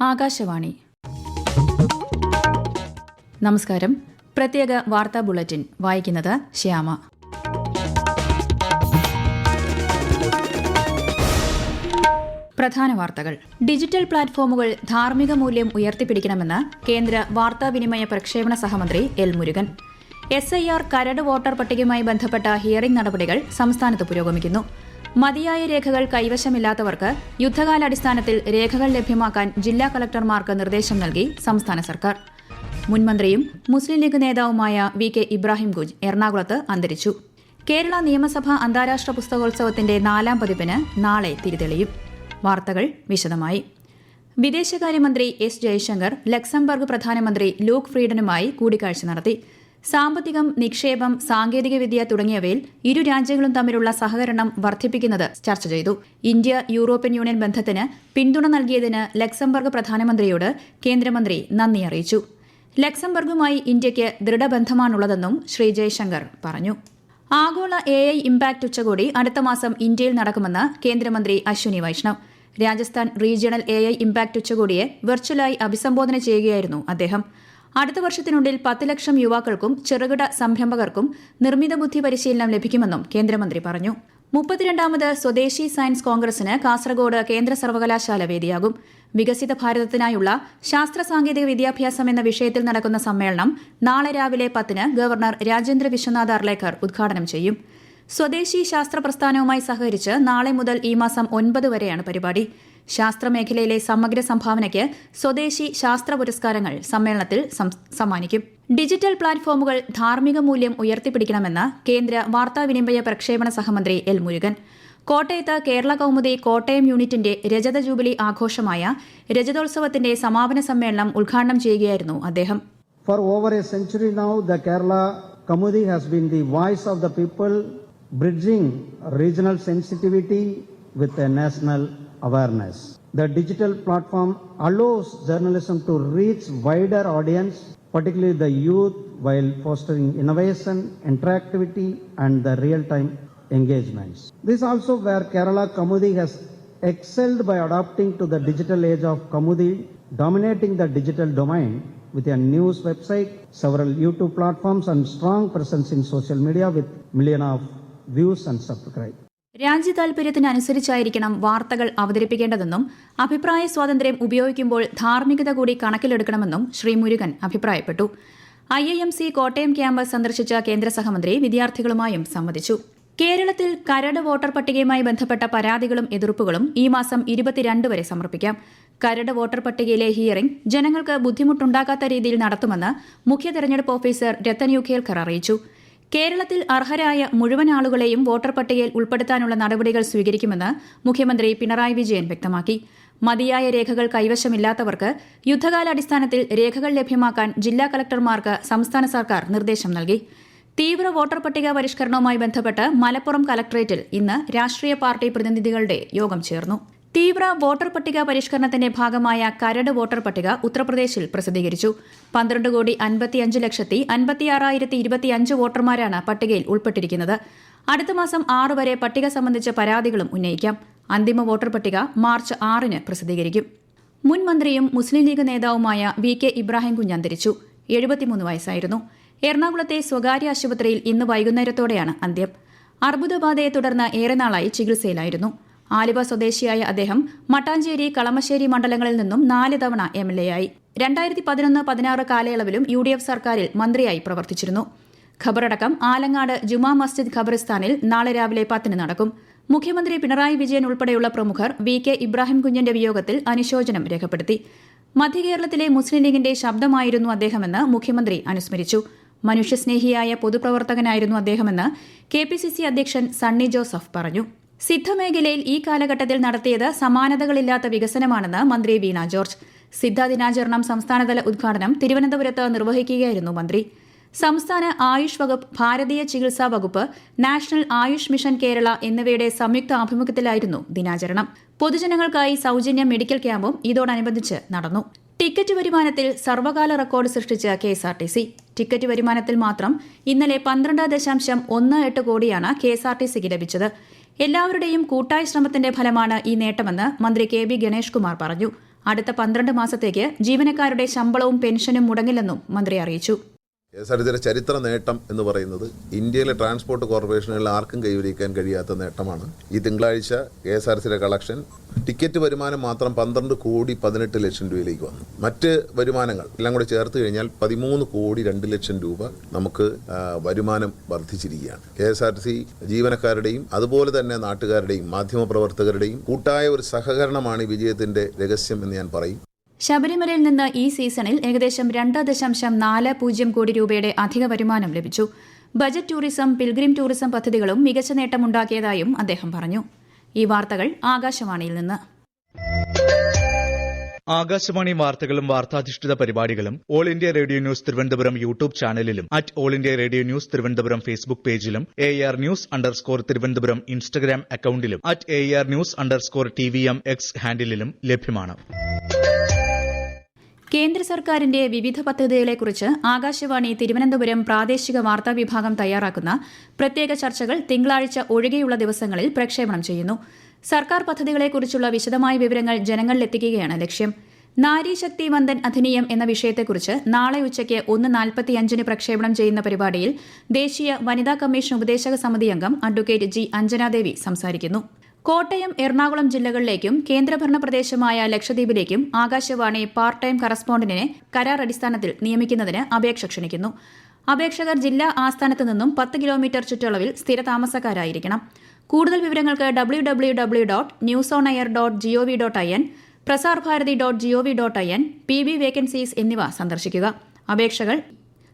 ആകാശവാണി. നമസ്കാരം. പ്രത്യേക വാർത്താ ബുള്ളറ്റിൻ വായിക്കുന്നത് ശ്യാമ. പ്രധാന വാർത്തകൾ. ഡിജിറ്റൽ പ്ലാറ്റ്ഫോമുകൾ ധാർമ്മിക മൂല്യം ഉയർത്തിപ്പിടിക്കണമെന്ന് കേന്ദ്ര വാർത്താവിനിമയ പ്രക്ഷേപണ സഹമന്ത്രി എൽ മുരുകൻ. SIR കരട് വോട്ടർ പട്ടികയുമായി ബന്ധപ്പെട്ട ഹിയറിംഗ് നടപടികൾ സംസ്ഥാനത്ത് പുരോഗമിക്കുന്നു. മതിയായ രേഖകൾ കൈവശമില്ലാത്തവർക്ക് യുദ്ധകാലാടിസ്ഥാനത്തിൽ രേഖകൾ ലഭ്യമാക്കാൻ ജില്ലാ കളക്ടർമാർക്ക് നിർദ്ദേശം നൽകി സംസ്ഥാന സർക്കാർ. മുൻമന്ത്രിയും മുസ്ലിം ലീഗ് നേതാവുമായ VK ഇബ്രാഹിം കുഞ്ഞ് എറണാകുളത്ത് അന്തരിച്ചു. കേരള നിയമസഭാ അന്താരാഷ്ട്ര പുസ്തകോത്സവത്തിന്റെ 4ാം പതിപ്പിന് നാളെ തിരിതെളിയും. വാർത്തകൾ വിശദമായി. വിദേശകാര്യമന്ത്രി S. ജയശങ്കർ ലക്സംബർഗ് പ്രധാനമന്ത്രി ലൂക്ക് ഫ്രീഡനുമായി കൂടിക്കാഴ്ച നടത്തി. സാമ്പത്തികം, നിക്ഷേപം, സാങ്കേതികവിദ്യ തുടങ്ങിയവയിൽ ഇരു രാജ്യങ്ങളും തമ്മിലുള്ള സഹകരണം വർദ്ധിപ്പിക്കുന്നത് ചർച്ച ചെയ്തു. ഇന്ത്യ യൂറോപ്യൻ യൂണിയൻ ബന്ധത്തിന് പിന്തുണ നൽകിയതിന് ലക്സംബർഗ് പ്രധാനമന്ത്രിയോട് കേന്ദ്രമന്ത്രി നന്ദി അറിയിച്ചു. ലക്സംബർഗുമായി ഇന്ത്യയ്ക്ക് ദൃഢബന്ധമാണുള്ളതെന്നും ശ്രീ ജയശങ്കർ പറഞ്ഞു. ആഗോള AI ഇംപാക്ട് ഉച്ചകോടി അടുത്ത മാസം ഇന്ത്യയിൽ നടക്കുമെന്ന് കേന്ദ്രമന്ത്രി Ashwini Vaishnaw. Rajasthan regional AI impact ഉച്ചകോടിയെ വെർച്വലായി അഭിസംബോധന ചെയ്യുകയായിരുന്നു അദ്ദേഹം. അടുത്ത വർഷത്തിനുള്ളിൽ 10 ലക്ഷം യുവാക്കൾക്കും ചെറുകിട സംരംഭകർക്കും നിർമ്മിത ബുദ്ധി പരിശീലനം ലഭിക്കുമെന്നും കേന്ദ്രമന്ത്രി പറഞ്ഞു. 32ാമത് സ്വദേശി സയൻസ് കോൺഗ്രസിന് കാസർഗോഡ് കേന്ദ്ര സർവകലാശാല വേദിയാകും. വികസിത ഭാരതത്തിനായുള്ള ശാസ്ത്ര സാങ്കേതിക വിദ്യാഭ്യാസം എന്ന വിഷയത്തിൽ നടക്കുന്ന സമ്മേളനം നാളെ രാവിലെ 10-ന് ഗവർണർ രാജേന്ദ്ര വിശ്വനാഥ് അർലേക്കർ ഉദ്ഘാടനം ചെയ്യും. സ്വദേശി ശാസ്ത്ര പ്രസ്ഥാനവുമായി സഹകരിച്ച് നാളെ മുതൽ ഈ മാസം 9 വരെയാണ് പരിപാടി. ശാസ്ത്രമേഖലയിലെ സമഗ്ര സംഭാവനയ്ക്ക് സ്വദേശി ശാസ്ത്ര പുരസ്കാരങ്ങൾ സമ്മേളനത്തിൽ സമ്മാനിക്കും. ഡിജിറ്റൽ പ്ലാറ്റ്ഫോമുകൾ ധാർമ്മിക മൂല്യം ഉയർത്തിപ്പിടിക്കണമെന്ന് കേന്ദ്ര വാർത്താവിനിമയ പ്രക്ഷേപണ സഹമന്ത്രി എൽ മുരുകൻ. കോട്ടയത്ത് കേരള കൗമുദി കോട്ടയം യൂണിറ്റിന്റെ രജത ജൂബിലി ആഘോഷമായ രജതോത്സവത്തിന്റെ സമാപന സമ്മേളനം ഉദ്ഘാടനം ചെയ്യുകയായിരുന്നു അദ്ദേഹം. For over a century now, the Kerala Kaumudi has been the voice of the people, bridging regional sensitivity with a national awareness. The digital platform allows journalism to reach wider audience, particularly the youth, while fostering innovation, interactivity and the real-time engagements. This is also where Kerala Kaumudi has excelled by adapting to the digital age of Kaumudi, dominating the digital domain with a news website, several YouTube platforms and strong presence in social media with millions of views and subscribers. രാജ്യതാൽപര്യത്തിനനുസരിച്ചായിരിക്കണം വാർത്തകൾ അവതരിപ്പിക്കേണ്ടതെന്നും അഭിപ്രായ സ്വാതന്ത്ര്യം ഉപയോഗിക്കുമ്പോൾ ധാർമ്മികത കൂടി കണക്കിലെടുക്കണമെന്നും ശ്രീ മുരുകൻ അഭിപ്രായപ്പെട്ടു. IIMC Kottayam campus സന്ദർശിച്ച കേന്ദ്ര സഹമന്ത്രി വിദ്യാർത്ഥികളുമായും സംവദിച്ചു. കേരളത്തിൽ കരട് വോട്ടർ പട്ടികയുമായി ബന്ധപ്പെട്ട പരാതികളും എതിർപ്പുകളും ഈ മാസം 22 വരെ സമർപ്പിക്കാം. കരട് വോട്ടർ പട്ടികയിലെ ഹിയറിംഗ് ജനങ്ങൾക്ക് ബുദ്ധിമുട്ടുണ്ടാക്കാത്ത രീതിയിൽ നടത്തുമെന്ന് മുഖ്യ തെരഞ്ഞെടുപ്പ് ഓഫീസർ രത്തൻ യു ഖേൽക്കർ അറിയിച്ചു. കേരളത്തിൽ അർഹരായ മുഴുവൻ ആളുകളെയും വോട്ടർ പട്ടികയിൽ ഉൾപ്പെടുത്താനുള്ള നടപടികൾ സ്വീകരിക്കുമെന്ന് മുഖ്യമന്ത്രി പിണറായി വിജയൻ വ്യക്തമാക്കി. മതിയായ രേഖകൾ കൈവശമില്ലാത്തവർക്ക് യുദ്ധകാലാടിസ്ഥാനത്തിൽ രേഖകൾ ലഭ്യമാക്കാൻ ജില്ലാ കളക്ടർമാർക്ക് സംസ്ഥാന സർക്കാർ നിർദ്ദേശം നൽകി. തീവ്ര വോട്ടർ പട്ടിക പരിഷ്കരണവുമായി ബന്ധപ്പെട്ട് മലപ്പുറം കലക്ടറേറ്റിൽ ഇന്ന് രാഷ്ട്രീയ പാർട്ടി പ്രതിനിധികളുടെ യോഗം ചേർന്നു. തീവ്ര വോട്ടർ പട്ടിക പരിഷ്കരണത്തിന്റെ ഭാഗമായ കരട് വോട്ടർ പട്ടിക ഉത്തർപ്രദേശിൽ പ്രസിദ്ധീകരിച്ചു. 12,55,56,025 വോട്ടർമാരാണ് പട്ടികയിൽ ഉൾപ്പെട്ടിരിക്കുന്നത്. അടുത്ത മാസം 6 വരെ പട്ടിക സംബന്ധിച്ച പരാതികളും ഉന്നയിക്കാം. അന്തിമ വോട്ടർ പട്ടിക മാർച്ച് 6-ന് പ്രസിദ്ധീകരിക്കും. മുൻ മന്ത്രിയും മുസ്ലിം ലീഗ് നേതാവുമായ VK ഇബ്രാഹിം കുഞ്ഞ് അന്തരിച്ചു. 73 വയസ്സായിരുന്നു. എറണാകുളത്തെ സ്വകാര്യ ആശുപത്രിയിൽ ഇന്ന് വൈകുന്നേരത്തോടെയാണ് അന്ത്യം. അർബുദബാധയെ തുടർന്ന് ഏറെ നാളായി ചികിത്സയിലായിരുന്നു. ആലുവ സ്വദേശിയായ അദ്ദേഹം മട്ടാഞ്ചേരി, കളമശ്ശേരി മണ്ഡലങ്ങളിൽ നിന്നും 4 തവണ MLA ആയി. 2011-16 കാലയളവിലും UDF സർക്കാരിൽ മന്ത്രിയായി പ്രവർത്തിച്ചിരുന്നു. ഖബറടക്കം ആലങ്ങാട് ജുമാ മസ്ജിദ് ഖബറിസ്ഥാനിൽ നാളെ രാവിലെ 10-ന് നടക്കും. മുഖ്യമന്ത്രി പിണറായി വിജയൻ ഉൾപ്പെടെയുള്ള പ്രമുഖർ VK ഇബ്രാഹിം കുഞ്ഞിന്റെ വിയോഗത്തിൽ അനുശോചനം രേഖപ്പെടുത്തി. മധ്യകേരളത്തിലെ മുസ്ലിം ലീഗിന്റെ ശബ്ദമായിരുന്നു അദ്ദേഹമെന്ന് മുഖ്യമന്ത്രി അനുസ്മരിച്ചു. മനുഷ്യസ്നേഹിയായ പൊതുപ്രവർത്തകനായിരുന്നു അദ്ദേഹമെന്ന് KPCC അധ്യക്ഷൻ സണ്ണി ജോസഫ് പറഞ്ഞു. സിദ്ധമേഖലയിൽ ഈ കാലഘട്ടത്തിൽ നടത്തിയത് സമാനതകളില്ലാത്ത വികസനമാണെന്ന് മന്ത്രി വീണ ജോർജ്. സിദ്ധ ദിനാചരണം സംസ്ഥാനതല ഉദ്ഘാടനം തിരുവനന്തപുരത്ത് നിർവഹിക്കുകയായിരുന്നു മന്ത്രി. സംസ്ഥാന ആയുഷ് വകുപ്പ്, ഭാരതീയ ചികിത്സാ വകുപ്പ്, നാഷണൽ ആയുഷ് മിഷൻ കേരള എന്നിവയുടെ സംയുക്ത ആഭിമുഖ്യത്തിലായിരുന്നു ദിനാചരണം. പൊതുജനങ്ങൾക്കായി സൌജന്യ മെഡിക്കൽ ക്യാമ്പും ഇതോടനുബന്ധിച്ച് നടന്നു. ടിക്കറ്റ് വരുമാനത്തിൽ സർവകാല റെക്കോർഡ് സൃഷ്ടിച്ച KSRTC. ടിക്കറ്റ് വരുമാനത്തിൽ മാത്രം ഇന്നലെ 12.18 കോടിയാണ് KSRTCക്ക് ലഭിച്ചത്. എല്ലാവരുടെയും കൂട്ടായ ശ്രമത്തിന്റെ ഫലമാണ് ഈ നേട്ടമെന്ന് മന്ത്രി KB ഗണേഷ് കുമാർ പറഞ്ഞു. അടുത്ത 12 മാസത്തേക്ക് ജീവനക്കാരുടെ ശമ്പളവും പെൻഷനും മുടങ്ങില്ലെന്നും മന്ത്രി അറിയിച്ചു. KSRTCയുടെ ചരിത്ര നേട്ടം എന്ന് പറയുന്നത് ഇന്ത്യയിലെ ട്രാൻസ്പോർട്ട് കോർപ്പറേഷനുകളിൽ ആർക്കും കൈവരിക്കാൻ കഴിയാത്ത നേട്ടമാണ്. ഈ തിങ്കളാഴ്ച KSRTCയുടെ കളക്ഷൻ ടിക്കറ്റ് വരുമാനം മാത്രം 12,18,00,000 രൂപയിലേക്ക് വന്നു. മറ്റ് വരുമാനങ്ങൾ എല്ലാം കൂടി ചേർത്ത് കഴിഞ്ഞാൽ 13,02,00,000 രൂപ നമുക്ക് വരുമാനം വർദ്ധിച്ചിരിക്കുകയാണ്. KSRTC ജീവനക്കാരുടെയും അതുപോലെ തന്നെ നാട്ടുകാരുടെയും മാധ്യമപ്രവർത്തകരുടെയും കൂട്ടായ ഒരു സഹകരണമാണ് ഈ വിജയത്തിന്റെ രഹസ്യം എന്ന് ഞാൻ പറയും. ശബരിമലയിൽ നിന്ന് ഈ സീസണിൽ ഏകദേശം 2.40 കോടി രൂപയുടെ അധിക വരുമാനം ലഭിച്ചു. ബജറ്റ് ടൂറിസം, പിൽഗ്രിം ടൂറിസം പദ്ധതികളും മികച്ച നേട്ടമുണ്ടാക്കിയതായും അദ്ദേഹം പറഞ്ഞു. ഈ വാർത്തകൾ ആകാശവാണിയിൽ നിന്ന്. ആകാശവാണി വാർത്തകളും വാർത്താധിഷ്ഠിത പരിപാടികളും all India radio news Thiruvananthapuram YouTube ചാനലിലും all India radio news Thiruvananthapuram Facebook പേജിലും AR News_ തിരുവനന്തപുരം ഇൻസ്റ്റഗ്രാം അക്കൌണ്ടിലും AR News_TVM X ഹാൻഡിലും ലഭ്യമാണ്. കേന്ദ്ര സർക്കാരിന്റെ വിവിധ പദ്ധതികളെക്കുറിച്ച് ആകാശവാണി തിരുവനന്തപുരം പ്രാദേശിക വാർത്താ വിഭാഗം തയ്യാറാക്കുന്ന പ്രത്യേക ചർച്ചകൾ തിങ്കളാഴ്ച ഒഴികെയുള്ള ദിവസങ്ങളിൽ പ്രക്ഷേപണം ചെയ്യുന്നു. സർക്കാർ പദ്ധതികളെക്കുറിച്ചുള്ള വിശദമായ വിവരങ്ങൾ ജനങ്ങളിലെത്തിക്കുകയാണ് ലക്ഷ്യം. നാരി ശക്തി വന്ദൻ അധിനിയം എന്ന വിഷയത്തെക്കുറിച്ച് നാളെ ഉച്ചയ്ക്ക് 1:45 പ്രക്ഷേപണം ചെയ്യുന്ന പരിപാടിയിൽ ദേശീയ വനിതാ കമ്മീഷൻ ഉപദേശക സമിതി അംഗം അഡ്വക്കേറ്റ് G. അഞ്ജനാദേവി സംസാരിക്കുന്നു. കോട്ടയം, എറണാകുളം ജില്ലകളിലേക്കും കേന്ദ്രഭരണ പ്രദേശമായ ലക്ഷദ്വീപിലേക്കും ആകാശവാണി പാർട്ട് ടൈം കറസ്പോണ്ടന്റിനെ കരാർ അടിസ്ഥാനത്തിൽ നിയമിക്കുന്നതിന് അപേക്ഷ ക്ഷണിക്കുന്നു. അപേക്ഷകർ ജില്ലാ ആസ്ഥാനത്ത് നിന്നും 10 കിലോമീറ്റർ ചുറ്റളവിൽ സ്ഥിരതാമസക്കാരായിരിക്കണം. കൂടുതൽ വിവരങ്ങൾക്ക് www.newsonair.gov.in, prasarbharati.gov.in, PB വേക്കൻസീസ് എന്നിവ സന്ദർശിക്കുക. അപേക്ഷകൾ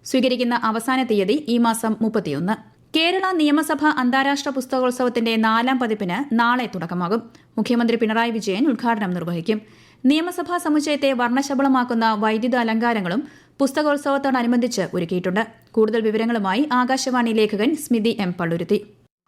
സ്വീകരിക്കുന്ന അവസാന തീയതി ഈ മാസം 31. കേരള നിയമസഭ അന്താരാഷ്ട്ര പുസ്തകോത്സവത്തിന്റെ 4ാം പതിപ്പിന് നാളെ തുടക്കമാകും. മുഖ്യമന്ത്രി പിണറായി വിജയൻ ഉദ്ഘാടനം നിർവഹിക്കും. നിയമസഭാ സമുച്ചയത്തെ വർണ്ണശബളമാക്കുന്ന വൈദ്യുത അലങ്കാരങ്ങളും പുസ്തകോത്സവത്തോടനുബന്ധിച്ച് ഒരുക്കിയിട്ടുണ്ട്. കൂടുതൽ വിവരങ്ങളുമായി ആകാശവാണി ലേഖകൻ സ്മിതി M. പള്ളുരുത്തി.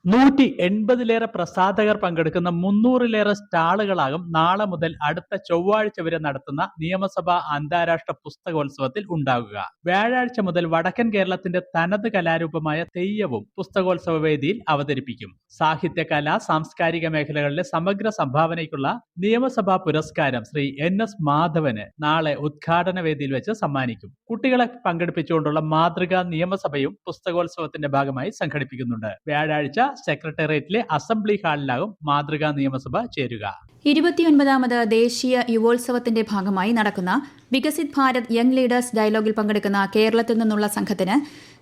180-ലേറെ പ്രസാധകർ പങ്കെടുക്കുന്ന 300-ലേറെ സ്റ്റാളുകളാകും നാളെ മുതൽ അടുത്ത ചൊവ്വാഴ്ച വരെ നടത്തുന്ന നിയമസഭാ അന്താരാഷ്ട്ര പുസ്തകോത്സവത്തിൽ ഉണ്ടാകുക. വ്യാഴാഴ്ച മുതൽ വടക്കൻ കേരളത്തിന്റെ തനത് കലാരൂപമായ തെയ്യവും പുസ്തകോത്സവ വേദിയിൽ അവതരിപ്പിക്കും. സാഹിത്യ, കലാ, സാംസ്കാരിക മേഖലകളിലെ സമഗ്ര സംഭാവനയ്ക്കുള്ള നിയമസഭാ പുരസ്കാരം ശ്രീ NS മാധവന് നാളെ ഉദ്ഘാടന വേദിയിൽ വെച്ച് സമ്മാനിക്കും. കുട്ടികളെ പങ്കെടുപ്പിച്ചുകൊണ്ടുള്ള മാതൃകാ നിയമസഭയും പുസ്തകോത്സവത്തിന്റെ ഭാഗമായി സംഘടിപ്പിക്കുന്നുണ്ട്. വ്യാഴാഴ്ച സെക്രട്ടേറിയറ്റിലെ അസംബ്ലി ഹാളിലാകും മാതൃകാ നിയമസഭ ചേരുക. 29ാമത് ദേശീയ യുവോത്സവത്തിന്റെ ഭാഗമായി നടക്കുന്ന വികസിത് ഭാരത് യങ് ലീഡേഴ്സ് ഡയലോഗിൽ പങ്കെടുക്കുന്ന കേരളത്തിൽ നിന്നുള്ള സംഘത്തിന്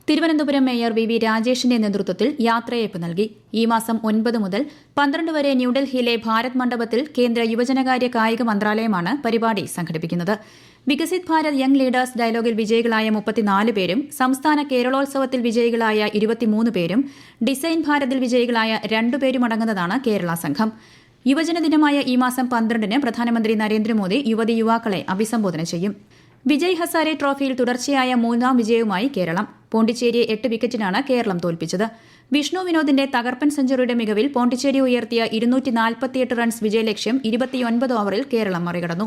തിരുവനന്തപുരം മേയർ VV രാജേഷിന്റെ നേതൃത്വത്തിൽ യാത്രയയപ്പ് നൽകി. ഈ മാസം 9 മുതൽ 12 വരെ ന്യൂഡൽഹിയിലെ ഭാരത് മണ്ഡപത്തിൽ കേന്ദ്ര യുവജനകാര്യ കായിക മന്ത്രാലയമാണ് പരിപാടി സംഘടിപ്പിക്കുന്നത്. വികസിത് ഭാരത് യങ് ലീഡേഴ്സ് ഡയലോഗിൽ വിജയികളായ 34 പേരും സംസ്ഥാന കേരളോത്സവത്തിൽ വിജയികളായ 23 പേരും ഡിസൈൻ ഭാരതിൽ വിജയികളായ 2 പേരുമടങ്ങുന്നതാണ് കേരള സംഘം. യുവജനദിനമായ ഈ മാസം 12-ന് പ്രധാനമന്ത്രി നരേന്ദ്രമോദി യുവതീ-യുവാക്കളെ അഭിസംബോധന ചെയ്യും. വിജയ് ഹസാരെ ട്രോഫിയിൽ തുടർച്ചയായ 3ാം വിജയവുമായി കേരളം. പോണ്ടിച്ചേരിയെ 8 വിക്കറ്റിനാണ് കേരളം തോൽപ്പിച്ചത്. വിഷ്ണു വിനോദിന്റെ തകർപ്പൻ സെഞ്ചുറിയുടെ മികവിൽ പോണ്ടിച്ചേരി ഉയർത്തിയ 248 റൺസ് വിജയലക്ഷ്യം 29 ഓവറിൽ കേരളം മറികടന്നു.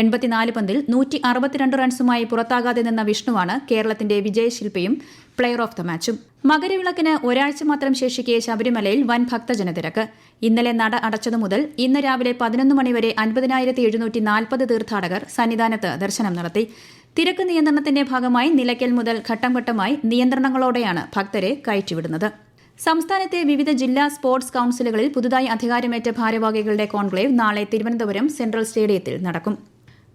84 പന്തിൽ 162 റൺസുമായി പുറത്താകാതെ നിന്ന വിഷ്ണുവാണ് കേരളത്തിന്റെ വിജയശില്പിയും പ്ലെയർ ഓഫ് ദ മാച്ചും. മകരവിളക്കിന് ഒരാഴ്ച മാത്രം ശേഷിക്കെ ശബരിമലയിൽ വൻ ഭക്തജനത്തിരക്ക്. ഇന്നലെ നട അടച്ചതു മുതൽ ഇന്ന് രാവിലെ 11 മണിവരെ 50,740 തീർത്ഥാടകർ സന്നിധാനത്ത് ദർശനം നടത്തി. തിരക്ക് നിയന്ത്രണത്തിന്റെ ഭാഗമായി നിലയ്ക്കൽ മുതൽ ഘട്ടം ഘട്ടമായി നിയന്ത്രണങ്ങളോടെയാണ് ഭക്തരെ കയറ്റിവിടുന്നത്. സംസ്ഥാനത്തെ വിവിധ ജില്ലാ സ്പോർട്സ് കൌൺസിലുകളിൽ പുതുതായി അധികാരമേറ്റ ഭാരവാഹികളുടെ കോൺക്ലേവ് നാളെ തിരുവനന്തപുരം സെൻട്രൽ സ്റ്റേഡിയത്തിൽ നടക്കും.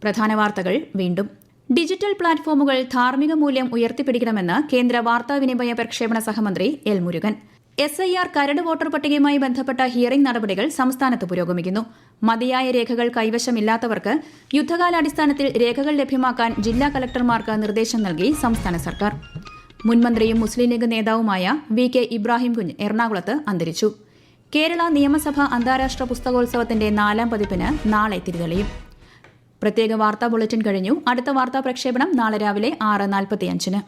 പ്രധാന വാർത്തകൾ വീണ്ടും. ഡിജിറ്റൽ പ്ലാറ്റ്ഫോമുകൾ ധാർമ്മിക മൂല്യം ഉയർത്തിപ്പിടിക്കണമെന്ന് കേന്ദ്ര വാർത്താവിനിമയ പ്രക്ഷേപണ സഹമന്ത്രി എൽ മുരുകൻ. SIR കരട് വോട്ടർ പട്ടികയുമായി ബന്ധപ്പെട്ട ഹിയറിംഗ് നടപടികൾ സംസ്ഥാനത്ത് പുരോഗമിക്കുന്നു. മതിയായ രേഖകൾ കൈവശമില്ലാത്തവർക്ക് യുദ്ധകാലാടിസ്ഥാനത്തിൽ രേഖകൾ ലഭ്യമാക്കാൻ ജില്ലാ കലക്ടർമാർക്ക് നിർദ്ദേശം നൽകി സംസ്ഥാന സർക്കാർ. മുൻമന്ത്രിയും മുസ്ലിം ലീഗ് നേതാവുമായ VK ഇബ്രാഹിം കുഞ്ഞ് എറണാകുളത്ത് അന്തരിച്ചു. കേരള നിയമസഭ അന്താരാഷ്ട്ര പുസ്തകോത്സവത്തിന്റെ 4ാം പതിപ്പിന് നാളെ തിരിതെളിയും. പ്രത്യേക വാർത്താ ബുള്ളറ്റിൻ കഴിഞ്ഞു. അടുത്ത വാർത്താ പ്രക്ഷേപണം നാളെ രാവിലെ 6:45-ന്.